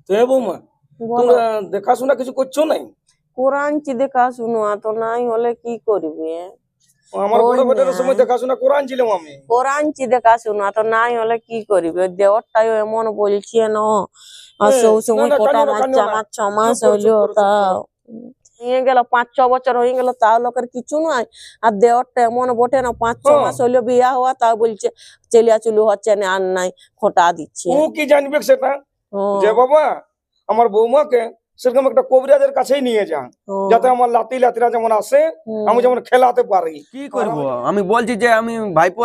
তো এ বৌমা তোমরা দেখাশোনা কিছু করছো নাই? কোরআনছি দেখাশুনো তো নাই হলে কি করবি? আমার বড় বেটার সময় দেখাশোনা করে আনছিলাম আমি। কোরআনছি দেখাশুনো তো নাই হলে কি করবি? দেওয়ারটাও এমন বলছে না সময় কটা আমার 6 মাস হইলো তা নিয়ে গেল 5-6 বছর হয়ে গেল তাও লোকের কিছু নয়। আর দেওয়ারটা এমন বটে না 5-6 মাস হইলো বিয়া হওয়া তাও বলছে চেলিয়া চুলু হচ্ছে না আর নাই খোটা দিচ্ছে। ও কি জানবে সেটা যে বাবা আমার বৌমাকে সেরকম একটা কবিরাজের কাছেই নিয়ে যা, যাতে আমার লাতিরা যেমন আসে আমি যেমন খেলাতে পারি। কি করবো আমি বলছি যে আমি ভাইপো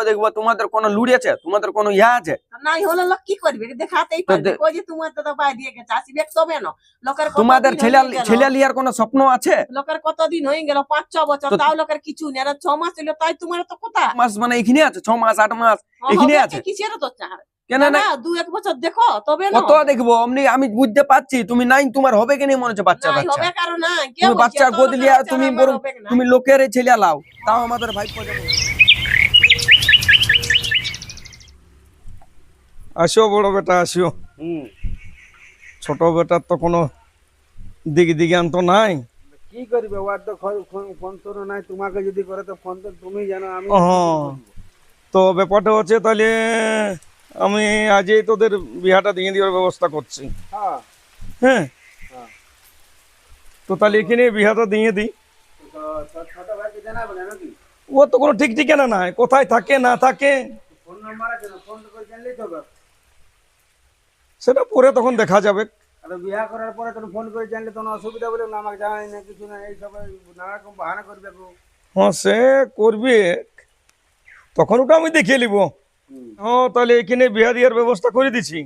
দেখবো তোমাদের কোনো লুড়ি আছে, তোমাদের কোনো ইয়া আছে? নাই হলে লোক কি করবে? দেখাতেই পারবে কই যে তোমার তো বাই দিয়ে গেছে আসিবে তবে না লোকের তোমাদের ছেলে লিয়ার কোনো স্বপ্ন আছে? লোকের কতদিন হয়ে গেল 5-6 বছর তাও লোকের কিছু নেই। আর 6 মাস হলো তাই তোমার তো কথা মাস মানে এখানে আছে 6 মাস 8 মাস এখানে আছে কিসের তো চার কেন না 2-1 বছর দেখো তবে না কত দেখবো আমি বুঝতে পারছি তুমি নাই তোমার হবে কেন মনে হচ্ছে বাচ্চা নাই হবে কারণ না কে তুমি বাচ্চা গোদ লিয়া তুমি লোকের ছেলে লাও তাও আমাদের ভাইপো যাবে। আসো বড় বেটা আসো। ছোট বেটার তো কোনো দিগান তো নাই। কি করবে ওর তো ফোন তো নাই, তোমাকে যদি করে তো ফোন তো তুমি জানো। আমি তো ব্যাপারটা হচ্ছে তাহলে আমি আজই তোদের বিয়াটা দিয়ে দেওয়ার ব্যবস্থা করছি। হ্যাঁ তো তাহলে এখানে বিয়াটা দিয়ে দিই। ছোট ভাইকে জানাবে না নাকি? ও তো কোনো ঠিক ঠিকানা নাই, কোথায় থাকে না থাকে। ফোন নাম্বার আছে না? ফোন করে জানলেই তো হবে। সেটা পরে তখন দেখা যাবে। আর বিয়া করার পরে তখন ফোন করে জানলে তখন অসুবিধা বলে না আমাকে জানাই না কিছু না, এই সব নানা রকম বাহানা করবে। হ্যাঁ সে করবে তখন ওটা আমি দেখিয়ে নিব। হ্যাঁ তাহলে এখানে বিয়া দেওয়ার ব্যবস্থা করে দিছি।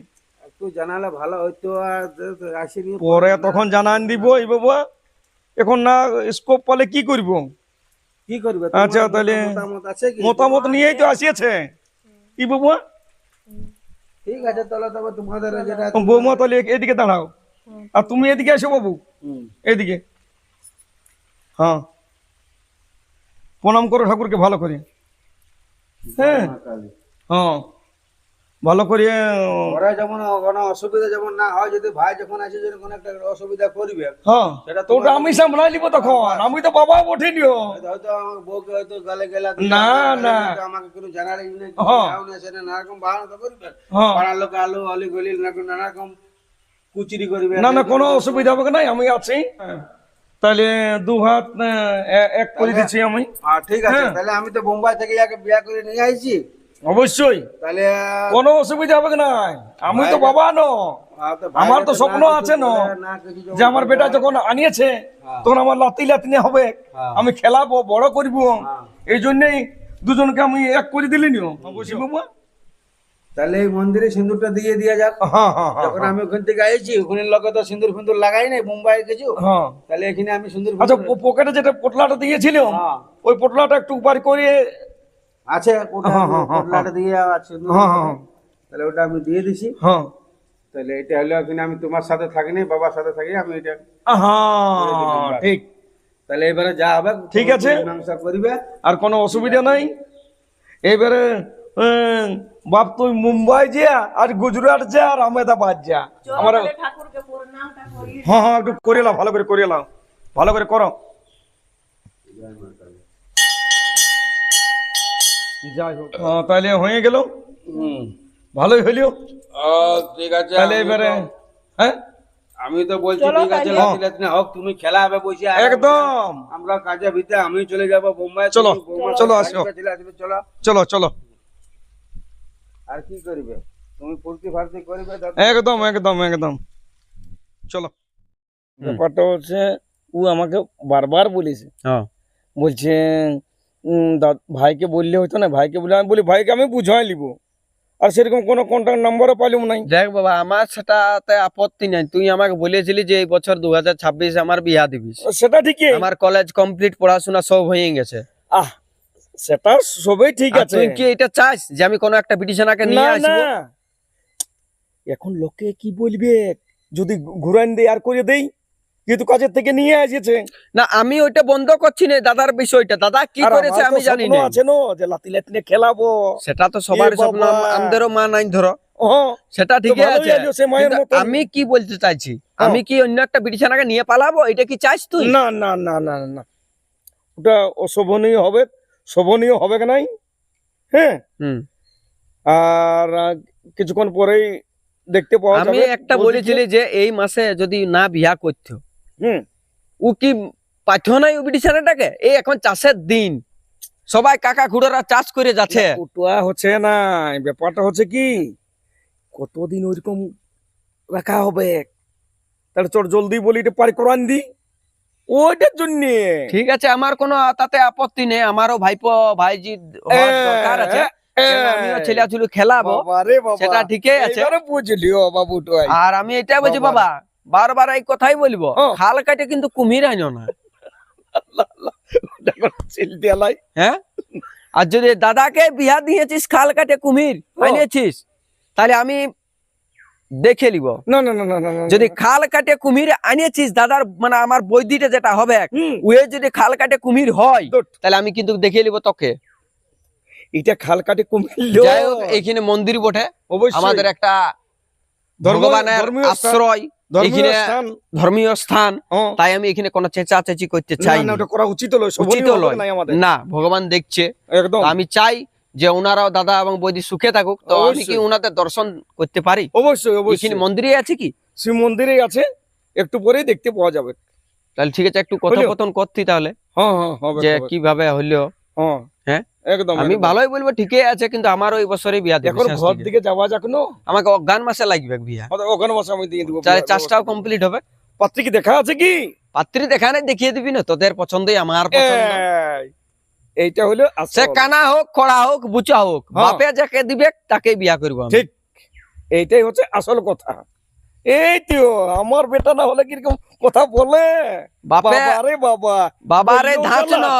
একটু জানালে ভালো হইতো। আর আসিনি পরে তখন জানান দিব। এই বাবা এখন না স্কোপ পালে কি করব? কি করবে? আচ্ছা তাহলে মতামত আছে কি? মতামত নিয়েই তো আসিয়েছে কি বাবা। ঠিক আছে তাহলে তবে তোমাদের যেটা বৌমা তাহলে এদিকে দাঁড়াও আর তুমি এদিকে আসো বাবু এদিকে। হ্যাঁ প্রণাম করো ঠাকুরকে ভালো করে। হ্যাঁ হ্যাঁ ভালো করে। ওরা যেমন কোনো অসুবিধা যেমন না হয়, যদি ভাই যখন আসে যদি কোনো একটা অসুবিধা করবে হ্যাঁ তো ওটা আমি সামলাই নিব। তখন আমি তো বাবা বঠিনিও হয়তো আমার বউকে হয়তো গালে গেলা না না আমাকে কোনো জানারই না নানা রকম বাহানা তো করবে। পাড়ার লোক আলু আলি গলি নানা রকম কুচুরি করবে। না না কোনো অসুবিধা হবে না, আমি আছি। তাহলে 2 হাত এক করে দিচ্ছি আমি। ঠিক আছে তাহলে আমি তো বোম্বাই থেকে যাকে বিয়া করে নিয়ে আইছি। অবশ্যই তাহলে কোনো অসুবিধা হবে না। আমি তো বাবা নো, আমার তো স্বপ্ন আছে না যে আমার বেটা যখন আনিয়েছে তখন আমার লাতি হবে, আমি খেলাবো বড় করব। এই জন্যই দুজনকে আমি এক করে দিলি নিও। অবশ্যই বাবা তাহলে এই মন্দিরে সিঁদুরটা দিয়ে দিয়া যাক। যখন আমি ওখান থেকে আইছি ওখানে লোকে তো সিঁদুর ফিন্দুর লাগাই নাই মুম্বাই কিছু। তাহলে এখানে আমি সিঁদুর আচ্ছা পকেটে যেটা পোটলাটা দিয়েছিল ওই পোটলাটা একটু উপার করে আছে পোটলাটা দিয়ে আছে। তাহলে ওটা আমি দিয়ে দিছি। তাহলে এটা হলো এখানে আমি তোমার সাথে থাকিনি, বাবার সাথে থাকি আমি এটা। ঠিক তাহলে এবারে যা হবে ঠিক আছে মীমাংসা করবে, আর কোনো অসুবিধা নাই। এবারে বাপ তুই মুম্বাই যা আর গুজরাট যা আর আহমেদাবাদ যা আমার। হ্যাঁ হ্যাঁ একটু করে এলাম, ভালো করে করে এলাম, ভালো করে করো। যাই হোক তাহলে হয়ে গেল, ভালোই হইলো। ঠিক আছে তাহলে এবারে হ্যাঁ আমি তো বলছি ঠিক আছে লাতিলাতি হোক, তুমি খেলা হবে বসে একদম। আমরা কাজে ভিতরে আমি চলে যাব বোম্বাই। চলো চলো আসো চলো চলো চলো। আর কি করবে তুমি ফুর্তি ফার্তি করবে একদম একদম একদম চলো। ব্যাপারটা হচ্ছে ও আমাকে বারবার বলেছে, বলছে ভাইকে বললে হইতো না, ভাইকে বলে। আমি বলি ভাইকে আমি বুঝাই লিব, আর সেরকম কোনো কন্ট্যাক্ট নাম্বারও পাইলাম নাই। দেখ বাবা আমার সেটাতে আপত্তি নাই, তুই আমাকে বলেছিলি যে এই বছর 2026 আমার বিয়া দিবিস। সেটা ঠিকই, আমার কলেজ কমপ্লিট পড়াশোনা সব হয়ে গেছে। সেটা সবই ঠিক আছে। তুই কি এটা চাস যে আমি কোনো একটা পিটিশনারকে নিয়ে আসব? এখন লোকে কি বলবে যদি ঘুরান দেই আর করে দেই, যেহেতু কাজের থেকে নিয়ে আসেছে। না আমি ওইটা বন্ধ করছি না দাদার বিষয়টা, দাদা কি করেছে আমি জানি না। আছে না যে লাতি লাতি খেলাবো, সেটা তো সবার স্বপ্ন, আমাদেরও মা নাই ধরো। হ্যাঁ সেটা তো ঠিকই ভালোই আছে, আইলো সে মায়ের কিন্তু মতন। আমি কি বলতে চাইছি, হ্যাঁ। আমি কি অন্য একটা বিটিছানাকে নিয়ে পালাবো, এটা কি চাইছ তুই? না না না না না, ওটা অশোভনীয় হবে, শোভনীয় হবে কি নাই? হ্যাঁ, হুম। আর কিছুক্ষণ পরেই দেখতে পাওয়া যাবে আমি একটা বৌদিকে। বলেছিলি যে এই মাসে যদি না বিয়া করতো, হুম, ও কি পাঠ্য নাই ও বিটিছানাটাকে? এই এখন চাষের দিন, সবাই কাকা খুড়োরা চাষ করে যাচ্ছে। ওটা হচ্ছে না, ব্যাপারটা হচ্ছে কি, কতদিন ওইরকম রাখা হবে, তাহলে চট জলদি বলি এটা পার করান দি, ওইটার জন্য। ঠিক আছে, আমার কোনো তাতে আপত্তি নেই, আমারও ভাইপো ভাইজি হওয়ার দরকার আছে, কেন আমিও ছেলেছুলু খেলাবো, বাবারে বাবা, সেটা ঠিকই আছে। এইবারে বুঝলিও বাবুটাই। আর আমি এটা বলছি বাবা। বাবা, বারবার এই কথাই বলবো, হ্যাঁ। খাল কাটে কিন্তু কুমির আইনো না। হ্যাঁ, আর যদি দাদাকে বিয়া দিয়েছিস খাল কাটে কুমির আনিয়েছিস, তাহলে আমি দেখে নিব। না না না না না না, যদি খাল কাটে কুমির আনিয়েছিস দাদার মানে আমার বৈদিটা যেটা হবে, হুম, ওয়ে যদি খাল কাটে কুমির হয়, ধুর, তাহলে আমি কিন্তু দেখে নিব তোকে। এটা খাল কাটে কুমির যাই হোক, এইখানে মন্দির বটে, অবশ্যই আমাদের একটা ভগবানের ধর্মীয় স্থান, আশ্রয়, ধর্মীয় এখানে স্থান। ধর্মীয় স্থান, হ্যাঁ। তাই আমি এখানে কোনো চেঁচাচেঁচি করতে না চাই না, না, ওটা করা উচিত লয়, উচিত শোভনীয় হবে লয়। নাই আমাদের। না, ভগবান দেখছে, একদম তো আমি চাই যে ওনারাও দাদা এবং বৌদি সুখে থাকুক, তো আমি কি অবশ্যই। ওনাদের দর্শন করতে পারি? অবশ্যই অবশ্যই, এখানে মন্দিরে আছে কি? শিব মন্দিরেই আছে, একটু পরেই দেখতে পাওয়া যাবে। তাহলে ঠিক আছে, একটু কথোপকথন করতি তাহলে, হ্যাঁ হ্যাঁ হবে যে হবে। কিভাবে হইলো। হ্যাঁ হ্যাঁ, একদম আমি একদম। ভালোই বলবো, ঠিকই আছে, কিন্তু আমারও এই বছরই বিয়া দিবে, এখন শেষ ঘর দিকে। দিকে যাওয়া যাক না, আমাকে অজ্ঞান মাসে লাগবে বিয়া, ওখানে বসে আমি দিয়ে দিব। তাহলে চাষটাও কমপ্লিট হবে। পাত্রী কি দেখা আছে কি? পাত্রী দেখা নেই, দেখিয়ে দিবি না, তোদের পছন্দই আমার পছন্দ। এই, এইটা হলো সে আসল। কানা হোক, খড়া হোক, বুচা হোক, হ্যাঁ। বাপে যাকে দিবে তাকে বিয়া করবো আমি। ঠিক, এইটাই হচ্ছে আসল কথা। এই তো আমার বেটা না হলে কিরকম কথা বলে, বাপে বাবারে বাবা, বাবারে বললেও ধাঁচ জ্বালা। না,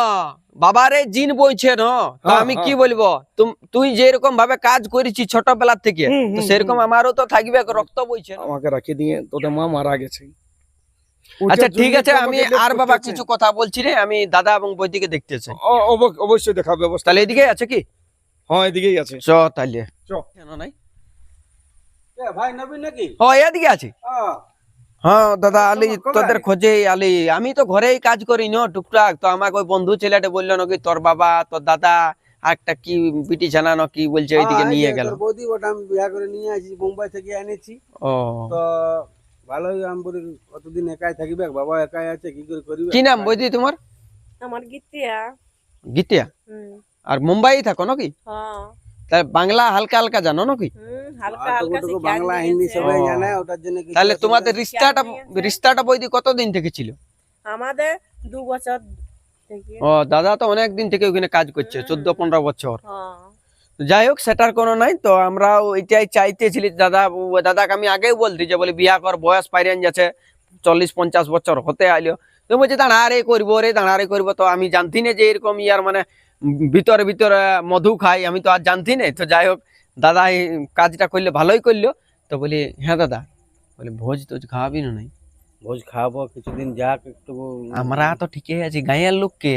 বাবারে জিন বইছে না, তো হ্যাঁ, আমি হ্যাঁ। কি বলবো, তুই যেরকম ভাবে কাজ করেছিস ছোটবেলা থেকে, হুম, তো হুম, সেরকম আমারও তো থাকবে, রক্ত বইছে না। আমাকে রাখি দিয়ে তোদের মা মারা গেছে। আচ্ছা ওটার ঠিক জন্যই আছে, তো আমি আমাকে late আর করতে বাবা হচ্ছে। কিছু কথা বলছি রে, আমি দাদা এবং বৈদিকে দেখতে চাই। অবশ্যই দেখা ব্যবস্থা। তাহলে এদিকে আছে কি? হ্যাঁ এদিকেই আছে। চ তাহলে, চ। কেন নাই? এ ভাই নবীন নাকি? ও এদিকে আছে। হ্যাঁ। হ্যাঁ দাদা, আলি কবে তোদের আলি? খোঁজে আলি, আমি তো ঘরেই কাজ করি না টুকটাক, তো আমাকে ওই বন্ধু ছেলেটা বললো নাকি তোর বাবা তোর দাদা আর একটা কি বিটি জানানো কি বলছে, ওইদিকে নিয়ে গেল। তোর বৌদি ওটা আমি বিয়া করে নিয়ে আসি, বোম্বাই থেকে এনেছি। ও, তো ভালোই, আমি বলি কতদিন একাই থাকিবে, বাবা একাই আছে, কি করে করিবে। কি নাম বৈদি তোমার? আমার গীতিয়া। গীতিয়া। আর মুম্বাই থাকো নাকি? হ্যাঁ। তাই বাংলা হালকা হালকা জানো নাকি? হালকা আর হালকা টুকুটুকু শিখে বাংলা হিন্দি নিয়েছে। সবাই ও। জানে, ওটার জন্য কিছু তাহলে অসুবিধা তোমাদের নেই। রিস্তাটা বৈদি কতদিন থেকে ছিল? আমাদের 2 বছর থেকে। ও, দাদা তো অনেক দিন থেকে ওখানে কাজ করছে, 14-15 বছর। হ্যাঁ। যাই হোক, সেটার কোনো নাই, তো আমরা ওইটাই চাইতেছিলি দাদাকে আমি আগেও বলছি যে বলে বিয়া কর, বয়স পাইরেন যাচ্ছে 40-50 বছর হতে আইলো, তো বলছে দাঁড়ারে করবো রে, দাঁড়ারে করবো, তো আমি জানতি না যে এরকম ইয়ার মানে ভিতরে ভিতরে মধু খাই, আমি তো আর জানতি না। তো যাই হোক, দাদা এই কাজটা করলে ভালোই করলো, তো বলি হ্যাঁ দাদা, বলে ভোজ টোজ খাওয়াবি না নাই? ভোজ খাওয়াবো, কিছুদিন যাক একটু। আমরা তো ঠিকই আছি, গাঁয়ের লোককে।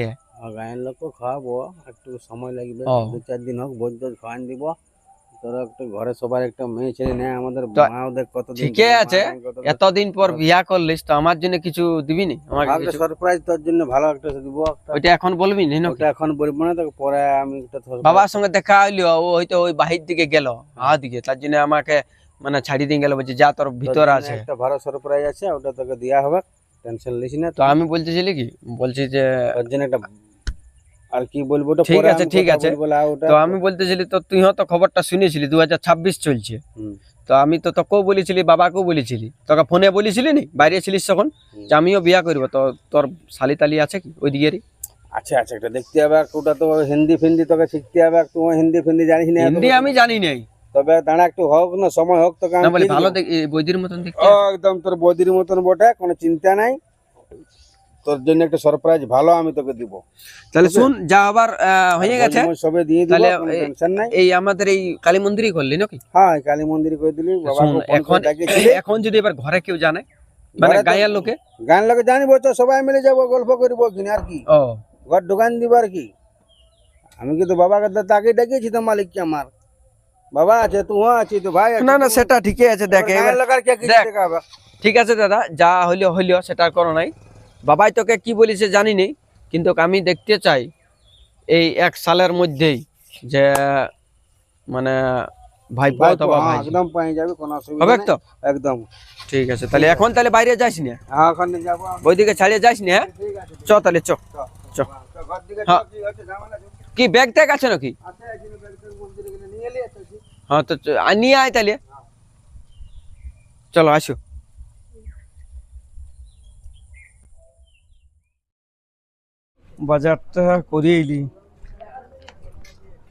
গায়ের লোকও খাওয়াবো, একটু সময় লাগবে, ও। 2-4 দিন হোক, ভোজ টোজ খাওয়ান দিব। তোরা একটু ঘরে সবার একটা মেয়ে ছেলে নেই, আমাদের তো মা ওদের কতদিন ঠিকই আছে, এতদিন পর বিয়া করলিস, তো আমার জন্য কিছু দিবি নি আমাকে কিছু? সারপ্রাইজ তোর জন্য ভালো একটা দিব। ওইটা এখন বলবি না নাকি? ওটা এখন বলবো না, তোকে পরে আমি একটা surprise- বাবার সঙ্গে দেখা হইলো, ও হয়তো ওই বাহির দিকে গেল দিকে, তার জন্য আমাকে মানে ছাড়ি দিয়ে গেল, বলছে যা তোর তোর ভিতর জন্য আছে। একটা ভালো সারপ্রাইজ আছে, ওটা তোকে দেয়া হবে, টেনশন লিস না। তো আমি বলতেছিলি কি, বলছি যে তোর জন্য একটা, আর কি বলবো, ওটা ঠিক পরে আছে, আমি ঠিক কথা আছে। বলবো, না, ওটা তো আমি বলতেছিলি, তো তুই তো খবরটা শুনেছিলি 2026 চলছে, হুম, তো আমি তো তোকেও বলেছিলি, বাবাকেও বলেছিলি, তোকে ফোনে বলেছিলি নি বাইরে ছিলিস তখন, যে আমিও বিয়া করবো, তো তোর শালি তালি আছে কি ওই দিকেরই? আচ্ছা আচ্ছা, একটা দেখতে হবে, ওটা তো হিন্দি ফিন্দি তোকে শিখতে হবে, তুই হিন্দি ফিন্দি জানিস না। হিন্দি আমি জানি নাই, তবে দাঁড়া একটু হোক না, সময় হোক, তোকে না আমি বলি দিয়ে ভালো দেবো। বৈদির মতন দেখতে ও, একদম তোর বৌদির মতন বটে, কোনো চিন্তা নাই। তোর জন্য একটা সারপ্রাইজ ভালো আমি তোকে দিব। তাহলে শুন, যা আবার হয়ে গেছে, সবে দিয়ে দিব, তাহলে কোনো টেনশন নাই। এই আমাদের এই কালী মন্দিরই করলি নাকি? হ্যাঁ, কালী মন্দির করে দিলি, শুন, বাবাকে ফোন এখন করে ডাকিয়েছিলি। এখন যদি এবার ঘরে কেউ জানে, মানে ঘরে তো- গায়ের লোকে, গান লোকে জানিব তো, সবাই মিলে যাবো, গল্প করবো কিনা, আর কি ও ঘর দোকান দিব আর কি। আমি কিন্তু বাবাকে তো তাকে ডাকিয়েছি, তো মালিককে আমার। বাবা আছে তুই আছি তো ভাই আছে, না না তুই- সেটা ঠিকই আছে, দেখ গায়ের এবার- লোকের কে কিছু দেখ। দেখাবে? ঠিক আছে দাদা, যা হইলো হইলো, সেটা করো নাই। বাবাই তোকে কি বলিছে জানি নি, কিন্তু আমি দেখতে চাই এই 1 সালের মধ্যেই যে মানে ভাইপো ভাই অথবা ভাই একদম পাই যাবে, কোনো অসুবিধা হবে নেই তো? একদম। ঠিক আছে, তাহলে এখন তাহলে বাইরে যাস না, হ্যাঁ ওখানে যাবো আমি। ওইদিকে ছাড়িয়ে যাস না, হ্যাঁ? ঠিক আছে চ তাহলে চ চ। তো ঘর দিকে হ্যাঁ। কি হচ্ছে ঝামেলা আছে? কি ব্যাগ ট্যাগ আছে নাকি? আছে এখানে বেলকুল মন্দিরে গেলে নিয়ে এলি আছে। হ্যাঁ তো নিয়ে আয় তাহলে, চলো আসো। বাজারটা করে এলি,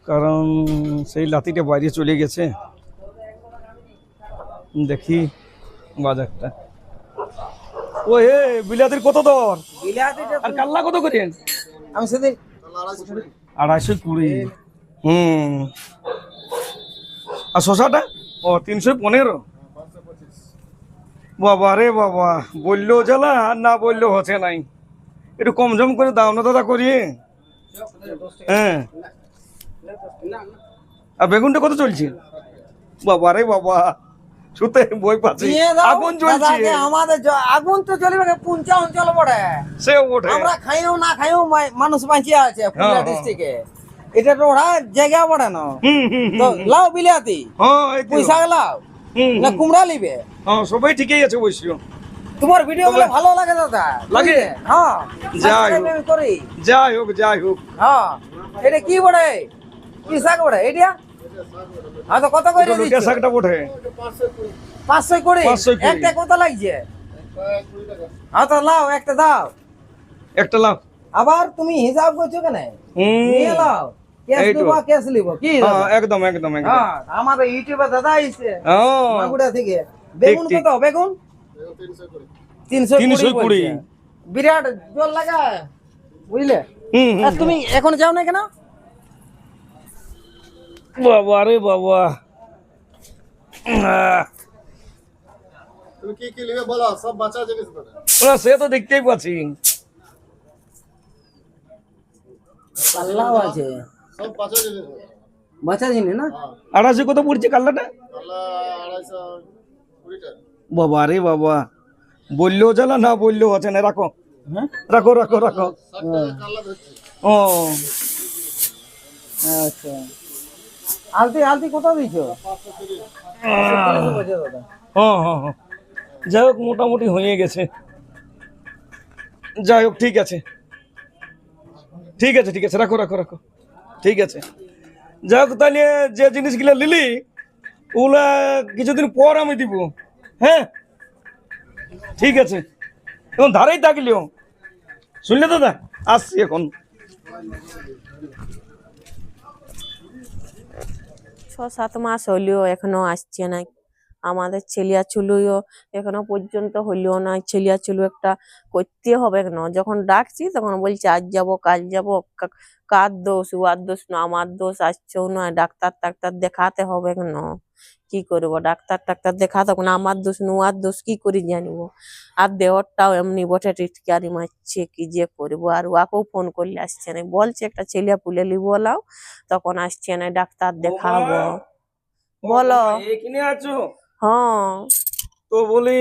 কারণ সেই লাতিটা বাইরে চলে গেছে। দেখি বাজারটা। ও হে বিলাতির কত দর আর কাল্লা কত করেন? আমি সেদিন 220 আর শশাটা? ও 315। বাবা রে বাবা, বললেও জ্বালা আর না বললেও হচ্ছে নাই। একটু কম জম করে দাও না দাদা করিয়ে। হ্যাঁ, আর বেগুনটা কত চলছে? বাবা রে বাবা, শুতে বই পাচ্ছি, আগুন জ্বলছে। আমাদের আগুন তো চলবে 55 অঞ্চল পড়ে, সে ওঠে। আমরা খাইও না খাইও মানুষ বাঁচিয়ে আছে পুরুলিয়া হ্যাঁ। ডিস্ট্রিক্টে। এটা তো ওরা জায়গা পড়ে না। তো হুম। লাও বিলাতি, হ্যাঁ, এই তো। পুঁই শাক লাও হুম, না হুম। কুমড়া লিবে। হ্যাঁ, সবাই ঠিকই আছে অবশ্য। তোমার ভিডিও গুলো ভালো লাগে দাদা, লাগে? হ্যাঁ যাই subscribe হোক। আমি করি। যাই হোক যাই হোক। হ্যাঁ, এটা কি বড়ে, কি শাক বড়ে এটা? হ্যাঁ তো কত করে লোকের দিচ্ছ? শাকটা ওঠে 500 করে। 520 একটা কত লাগছে? হ্যাঁ তো লাও একটা দাও। একটা লাভ। আবার তুমি হিসাব করছো কেন? নিয়ে লাও, ক্যাশ এই তো। দেবো ক্যাশ লিবো কি দাদা? হ্যাঁ, একদম একদম একদম। হ্যাঁ, আমাদের ইউটিউবে দাদা আইছে হ্যাঁ, মাগুড়া থেকে। বেগুন ঠিক। কত বেগুন? 320 320 বলছে। বিরাট জল লাগা, বুঝলে? হুম, হুম, আর তুমি এখন যাও না কেন? বাবা রে বাবা। তুমি কি কি নেবে বলো, সব বাঁচা জিনিস বলে। সে তো দেখতেই পাচ্ছি। কাল্লাও আছে, সব বাঁচা জিনিস বলে। বাঁচা জিনিস না? 250 কত পড়ছে কাল্লাটা? কাল্লা 250 টাকা। বাবা রে বাবা, বললেও জ্বালা না বললেও হচ্ছে না। রাখো, হ্যাঁ রাখো রাখো রাখো। 60 টাকা কাল্লা ধরছি। ও আচ্ছা, আলতি আলতি কত দিছো? 530 বলছে দাদা। হ্যাঁ হ্যাঁ হ্যাঁ, যাই হোক মোটামুটি হয়ে গেছে। যাই হোক ঠিক আছে, ঠিক আছে ঠিক আছে, রাখো রাখো রাখো, ঠিক আছে। যাই হোক তাহলে যে জিনিসগুলো নিলি ওগুলা কিছুদিন পর আমি দিব। হ্যাঁ ঠিক আছে, এখন ধারেই থাকলিও। শুনলে দাদা, আসছি এখন। 6-7 মাস হইলেও এখনো আসছে না। আমাদের ছেলিয়া চুলুও এখনো পর্যন্ত হইলেও না। ছেলিয়া চুলু একটা করতে হবে কেন? যখন ডাকছি তখন বলছে আজ যাবো কাল যাবো। কার দোষ? উয়ার দোষ না আমার দোষ, আসছেও না। ডাক্তার টাক্তার দেখাতে হবে কেন? কি করবো? ডাক্তার টাক্তার দেখাতে হবে না, আমার দোষ না উয়ার দোষ কি করে জানবো? আর দেওয়ারটাও এমনি বটে টিটকারি মারছে, কি যে করবো। আর ওয়াকেও ফোন করলে আসছে না, বলছে একটা ছেলিয়া পুলে লিবো লাও, তখন আসছে না। ডাক্তার দেখাবো। বলো। এখানে আছো? হ্যাঁ, তো বলি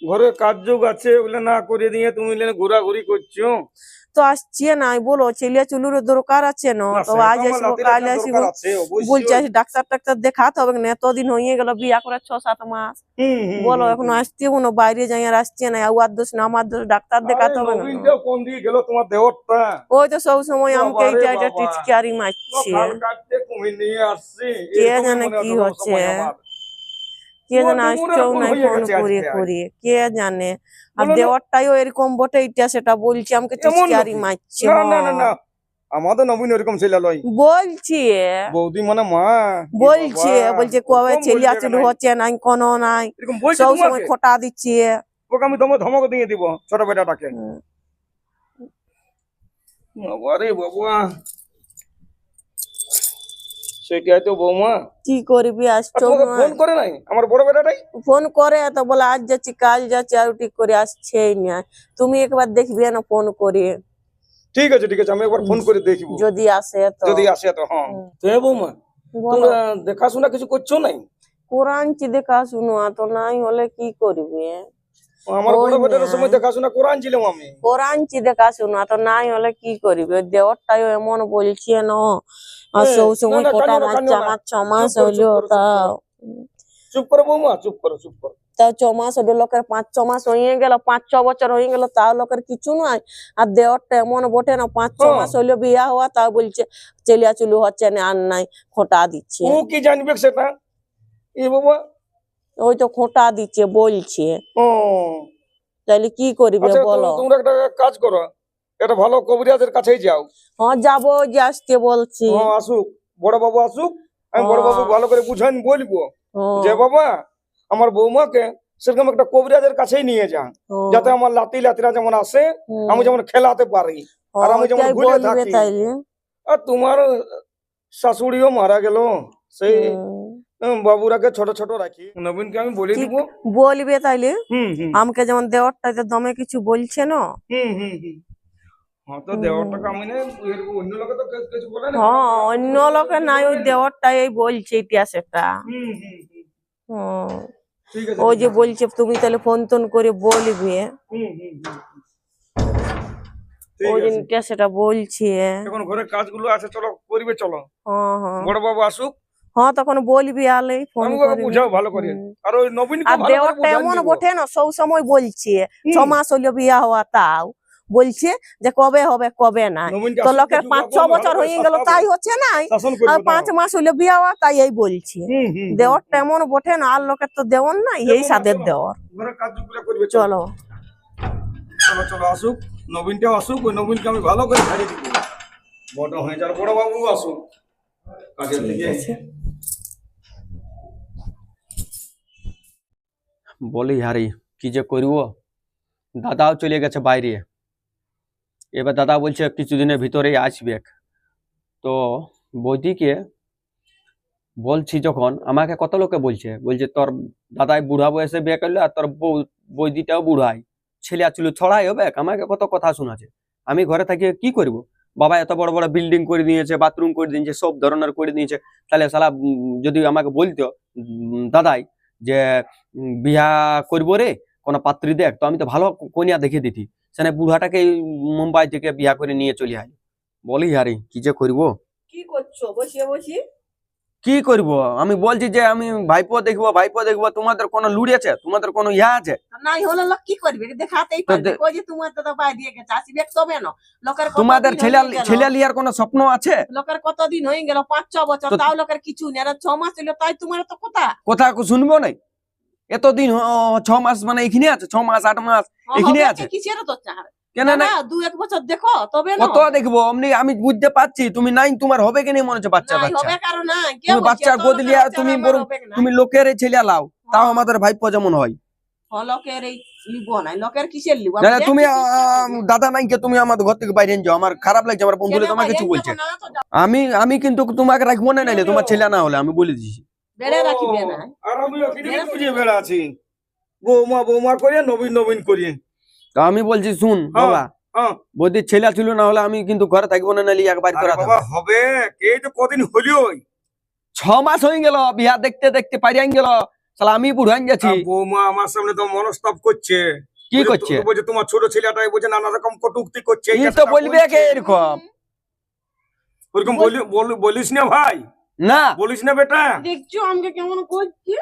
ঘরে কাজ যোগ আছে, ওগুলো না করে দিয়ে তুমি ঘোরাঘুরি করছো। তো আসছে নাই, বলো ছেলিয়া চুলুর দরকার আছে না? না, তো সেটা আজ আমার আসবো লাতির কাল একটা আসবো, দরকার আছে, অবশ্যই। বলছে ডাক্তার টাক্তার দেখাতে হবে না। এতদিন হয়ে গেল বিয়া করে 6-7 মাস। হুম, হুম, বলো হুম, এখনো আসতে হবে না? বাইরে যাই আর আসছে না, উয়ার দোষ না আমার দোষ, ডাক্তার দেখাতে আরে হবে না? নবীনটাও কোন দিকে গেল তোমার দেহরটা? ওই তো সব সময় আমাকে বাবা রে এইটা এটা বাবা। টিটকারি মারছে। কাল কাটতে কুমির নিয়ে আসছি, কে এরকমই জানে মনে কি হতো হচ্ছে? সবসময় আমার। কে জানে তোমার আসছেও দুমুরের নাই হয়ে ফোন গেছে করে আজকে আজ। করে, কে জানে। আর বলো না। দেওয়ারটাও এরকম বটে, এটা সেটা বলছে আমাকে এমন টিটকারি নাকি? মারছে। না না না না, হ্যাঁ। আমাদের নবীন এরকম ছেলে লয়। বলছি বৌদি মানে মা, এ বলছে বাবা, বলছে কবে ওরকম ছেলিয়া বলছে চুলু নাই। হচ্ছে নাই, কোনো নাই, এরকম বলছে সব সময় তোমাকে? খোটা দিচ্ছে। ওকে আমি তোমার ধমক দিয়ে দিব, ছোট বেটাটাকে। হুম। আরে বাবা, সেটাই তো বৌমা। কি করবি? আর আসছো তোমাকে না? ফোন করে নাই আমার বড় বেটাটাই? ফোন করে তো বলে আজ যাচ্ছি কাল যাচ্ছি, আর ঠিক করে আসছেই না। তুমি একবার দেখবে না ফোন করে, ঠিক আছে ঠিক আছে, আমি একবার ফোন করে দেখবো যদি আসে তো। যদি আসে তো। হ্যাঁ হুম। তো বৌমা, বলো। তোমরা দেখাশোনা কিছু করছো নাই? কোরআনছি দেখা শুনো তো নাই হলে কি করবে? আমার ওই বড় বেটার না। সময় দেখাশোনা করে আনছিলাম আমি। কোরআনছি দেখা শুনো তো নাই হলে কি করবে? ওই দেওরটাই এমন বলছে না, আর এ, সব না সময় না, কোটা কাঁদিও না, কাঁদিও না। বাচ্চা 6 মাস চুপ করো, হইলো চুপ করো, তা চুপ করো বৌমা, চুপ করো, চুপ করো। তাও 6 মাস হলো, লোকের 5-6 মাস হয়ে গেল, 5-6 বছর হয়ে গেল, তাও লোকের কিছু নয়। আর দেওরটা এমন বটে না, 5-6 হ্যাঁ। মাস হইলো বিয়া হওয়া, তাও বলছে চেলিয়া চুলু হচ্ছে না, আর নাই খোঁটা দিচ্ছে। ও কি জানবে সেটা? এ বাবা। ওই তো খোঁটা দিচ্ছে বলছে, ও তাহলে কি করবে আচ্ছা, বলো? তোমরা একটা কাজ করো, একটা ভালো কবিরাজের কাছেই যাও। হ্যাঁ যাবো, যে আসতে বলছি। হ্যাঁ আসুক, বড় বাবু আসুক, আমি বড় বাবু হ্যাঁ। ভালো করে বুঝান বলবো হ্যাঁ। যে বাবা আমার বৌমাকে সেরকম একটা কবিরাজের কাছেই নিয়ে যান, হ্যাঁ। যাতে আমার লাতিরা যেমন আসে হুম। আমি যেমন খেলাতে পারি, আর আমি যেমন ওটাই ভুলে বলবে থাকি। তাইলে। আর তোমার শাশুড়িও মারা গেল, সেই বাবুরাকে ছোট ছোট রাখি, নবীনকে আমি বলে ঠিক দিব। বলবে তাইলে। হুম হুম আমাকে যেমন দেওয়ারটাতে দমে কিছু বলছে না। হুম হুম হুম হ্যাঁ, তো দেওয়ারটাকে আমি না, অন্য লোকে তো কিছু বলে না। হ্যাঁ, অন্য লোকে নাই, ওই দেওয়ারটাই এই বলছে ইতিহাসটা। হুম হুম হুম হ্যাঁ। ঠিক আছে, ওই ঠিক যে আছে। বলছে তুমি তাহলে ফোন টোন করে বলবে, হুম হুম হুম ঠিক ওই আছে। দিনটা সেটা বলছে। এখন ঘরের কাজগুলো আছে, চলো করবে, চলো। হ্যাঁ হ্যাঁ বড় বাবু আসুক, হ্যাঁ, তখন বলবি আলে ফোন আমি ওকে করবি। বুঝাও ভালো করে। হুম। আর ওই নবীনকে আর ভালো করে দেওয়ারটা বুঝান এমন দিব। বটে না, সব সময় বলছে হুম। 6 মাস হলো বিয়া হওয়া, তাও বলছে যে কবে হবে কবে নাই। নবীনকে তো আসুক লোকের দেখি, 5-6 বাবু, বছর ভালো করে হয়ে গেল, শাসাবো। তাই হচ্ছে নাই। শাসন আর করবো, 5 মাস হলো বিয়া হওয়া, তাই এই বলছে। হুম হুম দেওয়ারটা এমন বটে না, আর লোকের তো দেওয়ার নাই, এই সাদের দেওয়ার। ঘরের কাজগুলো করবে, চলো চলো। চলো চলো আসুক, নবীনটাও আসুক, ওই নবীনকে আমি ভালো করে ছাড়িয়ে দিব। বড় হয়ে যার বড় বাবু আসুক কাজের ঠিক থেকে। আছে। বলি হারি কি যে করব, দাদাও চলে গেছে বাইরে, এবার দাদা বলছে কিছুদিনের ভিতরেই আসবে। তো বৌদিকে বলছি যখন, আমাকে কত লোকে বলছে বলছে তোর দাদাই বুড়া বয়সে বিয়ে করলো, আর তোর বৌদিটাও বুড়াই, ছেলে চুলো ছড়াই হবে, আমাকে কত কথা শোনাছে। আমি ঘরে থাকি কি করব? বাবা এত বড় বড় বিল্ডিং করে দিয়েছে, বাথরুম করে দিয়েছে, সব ধরনের করে দিয়েছে, তাহলে শালা যদি আমাকে বলতো দাদাই যে বিয়া করবো রে, কোন পাত্রী দেখ, তো আমি তো ভালো কন্যা দেখে দিতি, সেখানে বুড়াটাকে মুম্বাই থেকে বিয়া করে নিয়ে চলে আয়। বলি আরে কি যে করবো, কি করছো বসিয়ে বসি? কি করব? আমি বলছি যে আমি ভাইপো দেখবো, তোমাদের কোনো লুড়ি আছে, তোমাদের কোনো ইয়া আছে? নাই হলে লোক কি করবে? দেখাতেই তো পারবে, ওই যে তোমার দাদা বাইরে গেছে, আসবে তবে না। লোকের তোমাদের কতদিন হয়ে গেল? ছেলে লিয়ার কোনো স্বপ্ন আছে? লোকের কতদিন হয়ে গেল, 5-6 বছর, তো- তাও লোকের কিছু নেই। আর 6 মাস হলো, তাই তোমার তো কথা। কথা শুনবো নাই? এতদিন 6 মাস মানে এখানে আছে, 6 মাস 8 মাস এখানে হবে আছে, কি কিসের তো চার? কেন না না? 2-1 বছর দেখো তবে না। কত দেখবো অমনি? আমি বুঝতে পারছি তুমি নাই, তোমার হবে কি নেই মনে হচ্ছে বাচ্চা নাই বাচ্চা, হবে কারণ না, কে তুমি বলছে বাচ্চার এত গোদ লোকের লিয়া, বাচ্চা তুমি আমার বরং হবে না? তুমি লোকের ছেলে লাও, তাও আমাদের ভাইপো যেমন হয়। লোকের এই লিব নাই, লোকের কিসের লিব? না না, তুমি দাদা নাই কে, তুমি আমাদের ঘর থেকে বাইরে যাও, আমার খারাপ লাগছে, আমার বন্ধুলে তোমার কিছু বলছে। আমি কিন্তু তোমাকে রাখবো না, নাইলে তোমার ছেলে না হলে, আমি বলে দিচ্ছি। বেড়ে রাখিবে না। আর আমি ওখানে বুঝিয়ে বেড়াচ্ছি, বৌমা বৌমা করিয়ে, নবীন নবীন করিয়ে। তো আমি বলছি শুন হ্যাঁ, বাবা, হ্যাঁ। বৌদির ছেলে ছিল না হলে আমি কিন্তু ঘরে থাকবো না, নাইলে একবার আরে করা বাবা হবে, এই তো কদিন হলিও। 6 মাস হয়ে গেল, বিয়া দেখতে দেখতে পারিয়ে গেল, শালা আমি বুড়ান গেছি। বৌমা আমার সামনে তো মনস্তাপ করছে। কি করছে? বলছে তোমার ছোট ছেলেটাই বলছে নানা রকম কটুক্তি করছে, ই এইটা তো সেটা বলবে বলছে। কে এরকম? ওরকম বলিস না ভাই, না বলিস না বেটা। দেখছো আমাকে কেমন করছে?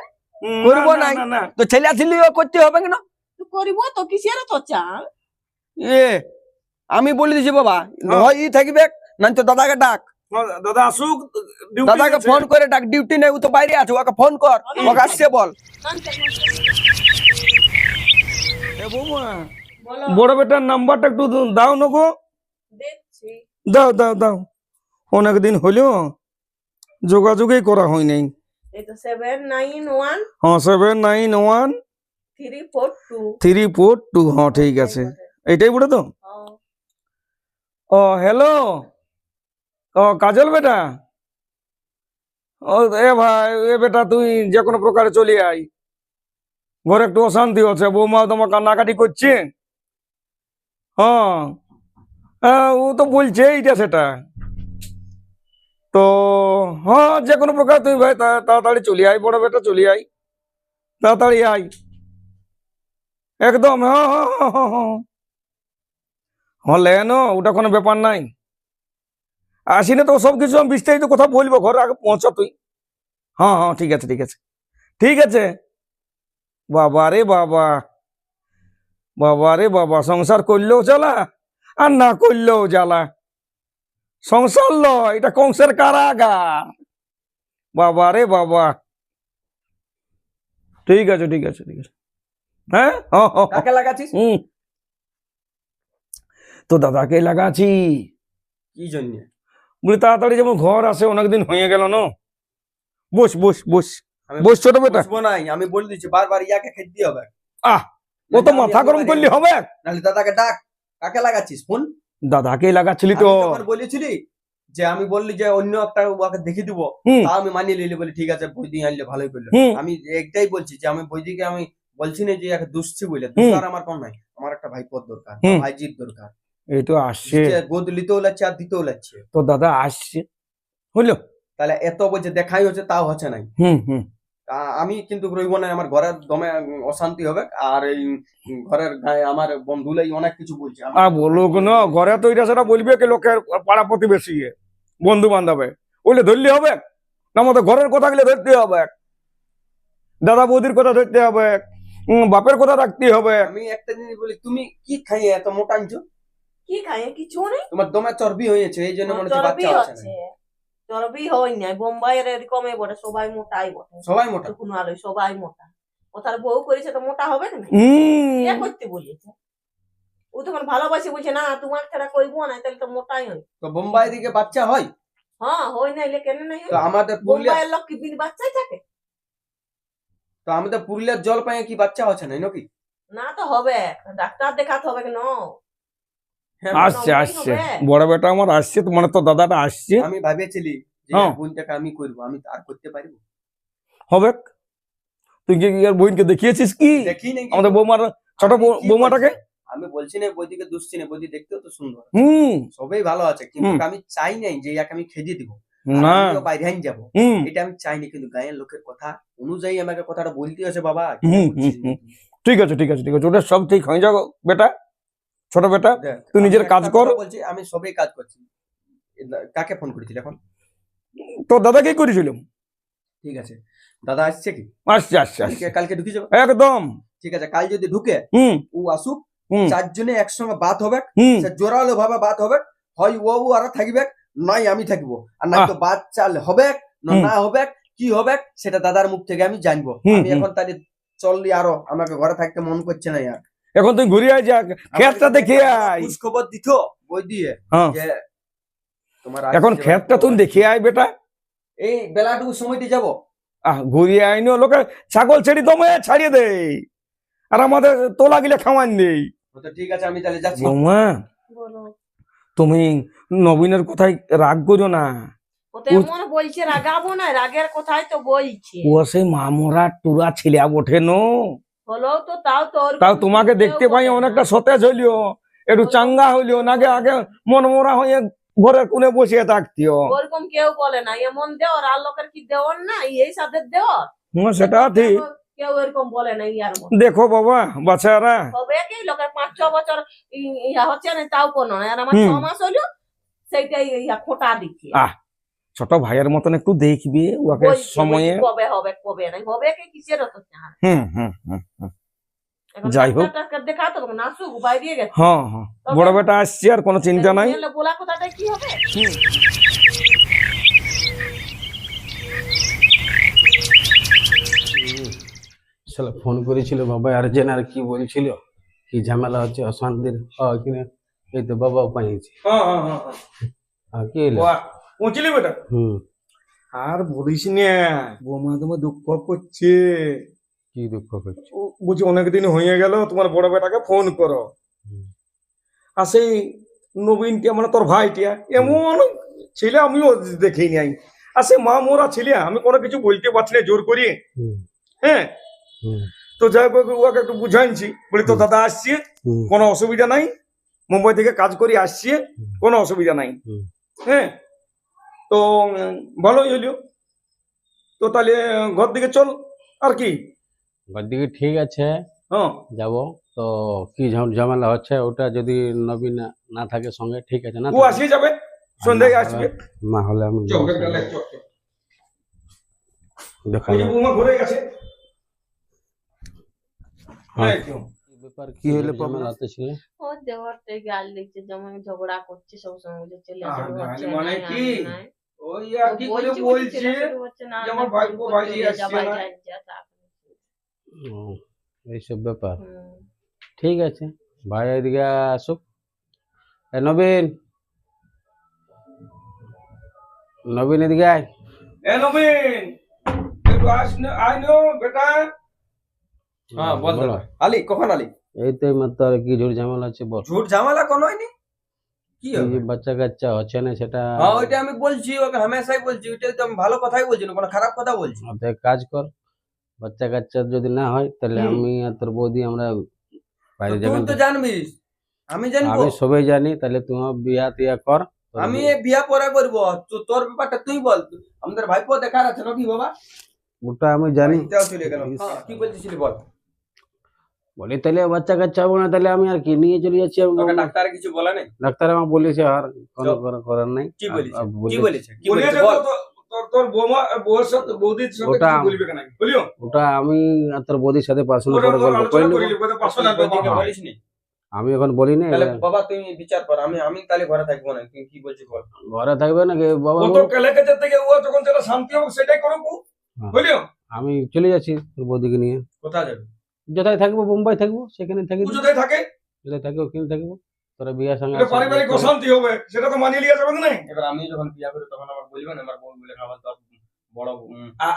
করবো না, নাই। না, না। তো ছেলে ছেলেও করতে হবে কেন? তো করিব তো, কিসের তো চাল? এ আমি বলে দিছি বাবা, হ্যাঁ। হয় ই থাকবে, না তো দাদাকে ডাক, দাদা আসুক, ডিউটি দাদাকে আছে। ফোন করে ডাক, ডিউটি নেই, ও তো বাইরে আছে, ওকে ফোন কর, ওকে আসছে বল। এ বৌমা, বলো। বড় বেটার নাম্বারটা একটু দাও না গো। দেখছি। দাও দাও দাও, অনেকদিন হলো যোগাযোগই করা হয় নাই। এই তো 791 হ্যাঁ 791 342। 342, হ্যাঁ ঠিক আছে, এইটাই বলে তো। ও হ্যালো, ও কাজল বেটা, ও এ ভাই, এ বেটা তুই যে কোনো প্রকারে চলে আয়, ঘরে একটু অশান্তি হচ্ছে, বৌমা তোমার কান্নাকাটি করছে। হ্যাঁ, ও তো বলছে এইটা সেটা। তো হ্যাঁ, যে কোনো প্রকার তুই ভাই তাড়াতাড়ি চলে আয়, বড় বেটা চলে আয়, তাড়াতাড়ি আয় একদম। হ্যাঁ হ্যাঁ হ্যাঁ হ্যাঁ হ্যাঁ হ্যাঁ, লেনো ওটা কোনো ব্যাপার নাই। আসি না তো সব কিছু আমি বিস্তারিত কথা বলবো, ঘরে আগে পৌঁছা তুই। হ্যাঁ হ্যাঁ ঠিক আছে ঠিক আছে ঠিক আছে। বাবা রে বাবা, বাবা রে বাবা, সংসার করলেও জ্বালা আর না করলেও জ্বালা। সংসার লয়, এটা কংসের কারাগার। বাবা রে বাবা, ঠিক আছে ঠিক আছে ঠিক আছে। হ্যাঁ হ্যাঁ হ্যাঁ, কাকে লাগাচ্ছিস? হুম, তো দাদাকে লাগাচ্ছি। কি জন্য? বলি তাড়াতাড়ি যেমন ঘর আসে, অনেকদিন হয়ে গেল না। বস বস বস আমি বস ছোট বেটা। বুঝবো নাই, আমি বলে দিচ্ছি বারবার ইয়াকে খেতে হবে। আহ, ও তো মাথা গরম করলে হবে। নাহলে দাদাকে ডাক। কাকে লাগাচ্ছিস ফোন? দাদাকে লাগাচ্ছিলি তো। আমি তখন বলেছিলি যে, আমি বললি যে অন্য একটা ওকে দেখে দিব, হুম তা আমি মানিয়ে নিলি, বলি ঠিক আছে বৈদি আনলে ভালোই করলো। হুম আমি একটাই বলছি যে আমি বৈদিকে আমি বলছি না যে একে দুষছি বলে, হুম। দুষার আমার কোন নাই। আমার একটা ভাইপোর দরকার, হুম। ভাইজির দরকার। এই তো আসছে, যে গোদ লিতেও লাগছে আর দিতেও লাগছে। তো দাদা আসছে, হলো। তাহলে এত বলছে দেখাই হচ্ছে, তাও হচ্ছে নাই। হুম হুম আমি কিন্তু রইব না, আমার ঘরের দমে অশান্তি হবে। আর এই ঘরের গায়ে আমার বন্ধুলাই অনেক কিছু বলছে। বলুক না, ঘরে তো এটা সেটা বলবে কি, লোকের পাড়া প্রতিবেশী বন্ধু বান্ধবে বললে ধরলে হবে না, আমাদের ঘরের কথা গুলো ধরতে হবে, দাদা বৌদির কথা ধরতে হবে, বাপের কথা রাখতে হবে। আমি একটা জিনিস বলি, তুমি কি খাইয়ে এত মোটা আনছো? কি খায় কিছু নেই, তোমার দমে চর্বি হয়েছে, এই জন্য মনে হচ্ছে চর্বি বাচ্চা হচ্ছে হচ্ছে, না। চর্বি হয় না। বোম্বাইয়ের এরকমই বটে, সবাই মোটাই বটে। সবাই মোটা। কোনো আলো সবাই মোটা। ও তার বউ করেছে তো মোটা হবে না? কে করতে বলেছে? ও তখন ভালোবাসে, বলছে না তোমার ছাড়া করবো না, তাহলে তো মোটাই হয়। তো বোম্বাই দিকে বাচ্চা হয়? হ্যাঁ হয় না, এলে কেন নাই তো হয়? আমাদের পুরুলিয়া, বোম্বাইয়ের লোক কি বিন বাচ্চাই থাকে? তো আমাদের পুরুলিয়ার জল পায়ে কি বাচ্চা হচ্ছে না নাকি? না তো হবে, ডাক্তার দেখাতে হবে কেন? হ্যাঁ, আসছে নরমালি আসছে, হবে। বড় বেটা আমার আসছে, তো মানে তো দাদাটা আসছে। আমি ভাবেছিলি যে হ্যাঁ। বোনটাকে আমি করবো, আমি আর করতে পারবো? হবে। তুই কি আর বোনকে দেখিয়েছিস কি দেখি নাকি আমাদের বৌমার, ছোট আমি কি বৌমাটাকে? বলছি? আমি বলছি না বৈদিকে দুষছি না, বৈদি দেখতেও তো সুন্দর, হুম সবাই ভালো আছে, কিন্তু হুম। আমি চাই নাই যে ইয়াকে আমি খেয়ে দিব না। বাইরে যাবো, হুম এটা আমি চাইনি। কিন্তু গায়ের লোকের কথা অনুযায়ী আমাকে কথাটা বলতে আছে বাবা। কি হুম বলছিস হুম তুই? ঠিক আছে ঠিক আছে ঠিক আছে, ওটা সব ঠিক হয়ে যাও বেটা, ছোট বেটা। দেখ, তুই আমি নিজের একটা কাজ কর। কথা বলছি, আমি সবাই কাজ করছি। কাকে ফোন করেছিল এখন? তোর দাদাকেই করেছিল। ঠিক আছে, দাদা আসছে কি? আসছে আসছে আসছে, কালকে ঢুকে যাবে। একদম। ঠিক আছে, কাল যদি ঢুকে হুম ও আসুক, হুম চারজনে একসঙ্গে বাত হবে, হুম সে জোরালো ভাবে বাত হবে। হয় ও আর থাকবে, নাই আমি থাকবো। আর নাই তো বাত চাল হবে না, হুম। না হবে, কি হবে সেটা দাদার মুখ থেকে আমি জানবো। হুম, আমি হুম। এখন তাহলে চললি, আরো আমাকে ঘরে থাকতে মন করছে না। আর এখন তুই ঘুরে আয়, যা ক্ষেতটা দেখে আয়। খোঁজ খবর দিত বই দিয়ে হ্যাঁ, যে তোমার এখন আসছে ক্ষেতটা বাড়িতে তুই দেখে আয় বেটা। এই বেলাটুকু সময় দিয়ে যাবো। ঘুরিয়ে আইনো, লোকে ছাগল ছেড়ি দমে ছাড়িয়ে দে, আর আমাদের তোলা গিলে খাওয়ান নেই। তো ঠিক আছে, আমি তাহলে যাচ্ছি। বৌমা, বলো, তুমি নবীনের কথাই রাগ করো না। ও তো এমন বলছে, রাগাবো না, রাগের কথাই তো বলছে। ও সেই মামরা টুরা ছিলিয়া ওঠে নো, হলো তো, তাও তো ওরকম তাও তোমাকে কেউ দেখতে পাই বলে না। অনেকটা সতেজ হইলিও, একটু ওরকম চাঙ্গা হইলিও, নাকি আগে মনমরা হয়ে ঘরের কোণে বসিয়ে থাকতিও। ওরকম কেউ বলে না, এমন দেওয়ার আর লোকের কি দেওয়ার না, এই সাথে দেওয়ার। সেটা ঠিক। কেউ এরকম বলে না ইয়ার মতো। দেখো বাবা বাচ্চারা, তবে কি লোকের 5-6 বছর ইয়া হচ্ছে না, তাও কোনো না। আর আমার হুম। 6 মাস হইলো, সেইটাই ইয়া খোটা দিচ্ছে। ছোট ভাইয়ের মতন একটু দেখবি ওকে বলছে, সময়ে। বলছে, কবে হবে কবে নাই হবে, কি কিসের হতো চান। হুম হুম হুম হুম। এখন যাই হোক। ডাক্তার দেখাতো তখন আসুক, বাইরে গেছে। হ্যাঁ হ্যাঁ, বড় বেটা আসছে, আর কোনো চিন্তা নাই। তাহলে বলা কথাটা কি হবে? শালা ফোন করেছিল বাবা আর্জেন্ট, আর কি বলছিল কি ঝামেলা হচ্ছে অশান্তির। কিনে এই তো বাবাও পাইছি। হ্যাঁ হ্যাঁ হ্যাঁ, কি হলো? পৌঁছলি বেটা? হুম, আর বলিস না, বৌমা তোমার দুঃখ করছে। কি দুঃখ করছে? ও বলছি অনেকদিন হয়ে গেল, তোমার বড় বেটাকে ফোন করো। হুম। আর সেই নবীনটিয়া মানে তোর ভাইটিয়া এমন ছেলে আমিও দেখি নাই। আর সে মা মোরা ছেলে, আমি কোনো কিছু বলতে পারছি না জোর করি। হুম, হ্যাঁ, হুম, তো যাই হোক ওকে একটু বুঝাইছি, বলি তো দাদা আসছে, হুম, কোনো অসুবিধা নাই, মুম্বাই থেকে কাজ করে আসছে, কোনো অসুবিধা নাই। হুম। হ্যাঁ, তো ভালোই হইলো। তো তাহলে ঘর দিকে চল আর কি। দিকে ঠিক আছে, হ্যাঁ যাব। তো কি ঝামেলা হচ্ছে ওটা যদি নবীন না থাকে সঙ্গে, ঠিক আছে না? ও আসিয়ে যাবে, সন্ধ্যায় আসবে। না হলে আমি চল বউর গেলে সঙ্গে চল। দেখা ওই যে যাবে। বৌমা ঘুরে গেছে। হ্যাঁ। এই তো। ব্যাপার কি হলে ঝামেলা ছিল? ও দেওয়ারটা গাল দিচ্ছে, যেমন ঝগড়া করছে সবসময়, বলছে চলে আসবে, আরে হচ্ছে মানে নাই, কি? আমি নাই। ওই ও আর কি করে বলছে হচ্ছে না, যে আমার ভাইপো ভাইজি আসছে না। এইসব ব্যাপার। হুম। ঠিক আছে, ভাই এদিকে আসুক। নবীন, নবীন এদিকে আয়। এ নবীন, একটু আইনো বেটা। হ্যাঁ বল বলো। দাদা। আলি কখন আলি? এই তো মাত্র আর কি ঝুট ঝামেলা আছে বল। ঝুট ঝামেলা কোনো হয়নি। কি এই হবে? যে বাচ্চা কাচ্চা হচ্ছে না সেটা হ্যাঁ ওইটা আমি বলছি, ওকে হামেশাই বলছি, ওইটাই তো আমি ভালো কথাই বলছি না, কোনো খারাপ কথা বলছি। তো এক কাজ কর, বাচ্চা কাচ্চা যদি না হয় তাহলে হুম। আমি আর তোর বৌদি আমরা বাইরে তুই যাবেন। তো জানবিস, আমি জানবো। আমি সবাই জানি, তাহলে তোমার বিয়া টিয়া কর। তোর আমি এ বিয়া পরে করবো, তোর ব্যাপারটা তুই বল। আমাদের ভাইপো দেখার আছে নাকি বাবা? ওটা আমি জানি। এটাও চলে গেল। হ্যাঁ কি বলছিস বল। বলি তাহলে বাচ্চা কাচ্চা হবো না, তাহলে আমি আর কি নিয়ে চলে যাচ্ছি। তোকে ডাক্তারে কিছু বলে নাই? ডাক্তার আমার বলেছে আর কোনো তো? করার নাই। কি বলেছে? আর কি বলেছে- বলেছে? কি বলেছে বল। তোর বৌমা বউর সাথে বৌদির সাথে ওটা- কিছু বলবি কেন? বলিও। ওটা আমি আর তোর বৌদির সাথে পার্সোনাল ওটা করে গল্প আলোচনা করে করে নেবো। নিব, পার্সোনাল ব্যাপার হ্যাঁ। বলিস নি। আমি এখন বলি না, তাহলে বাবা তুই বিচার কর, আমি তাহলে ঘরে থাকবো না, তুই কি বলছিস বল। ঘরে থাকবে নাকি বাবা? ও তো কেলেকেজের থেকে ও যখন যেটা শান্তি হবে সেটাই করব। হ্যাঁ। বলিও। আমি চলে যাচ্ছি তোর বৌদিকে নিয়ে। কোথায় যাবে? যেটাই থাকবো, বোম্বাই থাকবো, সেখানে থাকি। ও যদি থাকে যেটাই থাকবো ওখানে থাকবো। তোরা বিয়ার সঙ্গে এটা পারিবারিক অশান্তি হবে, সেটা তো মানিয়ে লিয়া যাবে না। এবার আমি যখন বিয়া করি তখন আমার বলবেন আমার বউ বলে আমার তো বড়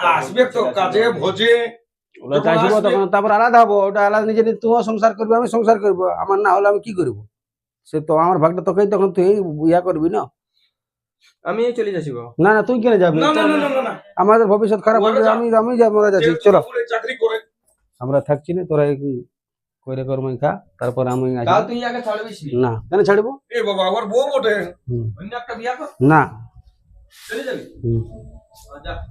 আসবে তো কাজে ভোজে। ওটা চাইবো তখন, তারপর আলাদা হবো। ওটা আলাদা, নিজে নিজে তুইও সংসার করবি, আমি সংসার করবো। আমার না হলে আমি কি করবো? সে তো আমার ভাগটা তোকেই, তখন তুই ইয়া করবি না। আমি চলে যাচ্ছি বাবা। না না, তুই কেন যাবি? না না না না না না। আমাদের ভবিষ্যৎ খারাপ হবে। আমি আমরা যাচ্ছি, চলো। চাকরি করে আমরা থাকছি না, তোরা করে কর্মই খা, তারপর আমি আসবো। কাল তুই আগে ছাড়বিস নি। না কেন ছাড়বো? এ বাবা আবার বউ বটে। হুম। অন্য একটা বিয়া কর, না। চলে যাবি। হুম। যা